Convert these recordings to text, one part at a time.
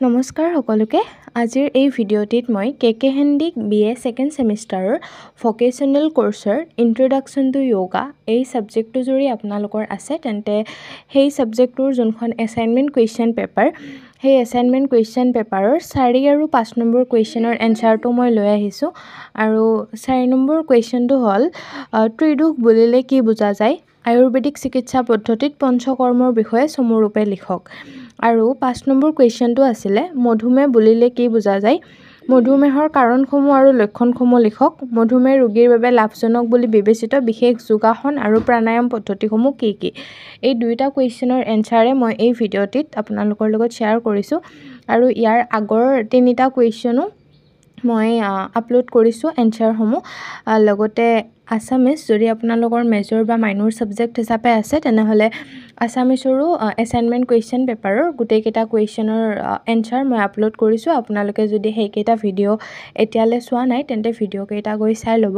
নমস্কাৰ সকলোকে আজিৰ এই ভিডিঅ'টিত মই কেকে হেণ্ডিক BA সেকেন্ড সেমিষ্টাৰৰ ভকেশনেল কোৰ্সৰ ইন্ট্ৰোডাকশন টু যোগা এই সাবজেক্টটো যদি আপোনালোকৰ আছে তেন্তে সেই সাবজেক্টটোৰ যোনখন এছাইনমেন্ট কুৱেশ্যন পেপাৰ সেই এছাইনমেন্ট কুৱেশ্যন পেপাৰৰ 4 আৰু 5 নম্বৰ কুৱেশ্যনৰ এনসাৰটো মই লৈ আহিছো আৰু 4 নম্বৰ কুৱেশ্যনটো হ'ল ত্ৰিদোষ বুলিলে কি বুজা যায় আয়ুৰ্বেদিক চিকিৎসা পদ্ধতিত পঞ্চকৰ্মৰ বিষয়ে চমুৰূপে লিখক আৰু 5 নম্বৰ কুৱেশ্যনটো আছিলে মধুমেহ বুলিলে কি বুজা যায় মধুমেহৰ কাৰণসমূহ আৰু লক্ষণসমূহ লিখক মধুমেহ ৰোগীৰ বাবে লাভজনক বুলি বিবেচিত বিশেষ যোগাসন আৰু প্ৰাণায়াম পদ্ধতিসমূহ কি কি এই দুইটা কুৱেশ্যনৰ এনসাৰে মই এই ভিডিঅ'টিত আপোনালোকৰ লগত শ্বেয়াৰ কৰিছো আৰু ইয়াৰ আগৰ তিনিটা কুৱেশ্যনো মই আপলোড কৰিছো এনসাৰসমূহ লগতে আসামিজ যদি আপোনালোকৰ মেজৰ বা মাইনৰ সাবজেক্ট হিচাপে আছে তেনেহলে আসামিজৰো এছাইনমেন্ট কুৱেশ্যন পেপাৰৰ গোটেইকেইটা কুৱেশ্যনৰ এনসাৰ মই আপলোড কৰিছো আপোনালোকে যদি সেইকেইটা ভিডিঅ' এতিয়ালে চোৱা নাই তেন্তে ভিডিঅ' কেইটা গৈ চাই ল'ব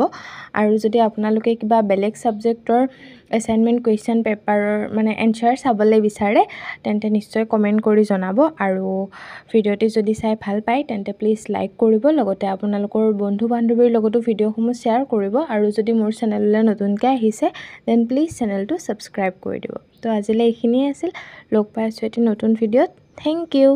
আৰু যদি আপোনালোকে কিবা বেলেগ সাবজেক্টৰ এছাইনমেন্ট কুৱেশ্যন পেপাৰৰ মানে এনসাৰ চাবলৈ বিচাৰে তেন্তে নিশ্চয় কমেন্ট কৰি জনাব আৰু ভিডিঅ'টি যদি চাই ভাল পায় তেন্তে প্লিজ লাইক কৰিব লগতে আপোনালোকৰ বন্ধু বান্ধৱীৰ লগতো ভিডিঅ'সমূহ শ্বেয়াৰ কৰিব আৰু যদি মোৰ চেনেললৈ নতুনকৈ আহিছে দেন প্লিজ চেনেলটো সাবস্ক্ৰাইব কৰি দিব তো আজিলৈ এইখিনিয়ে আছিল লগ পাই আছো এটি নতুন ভিডিঅ'ত থ্যাংক ইউ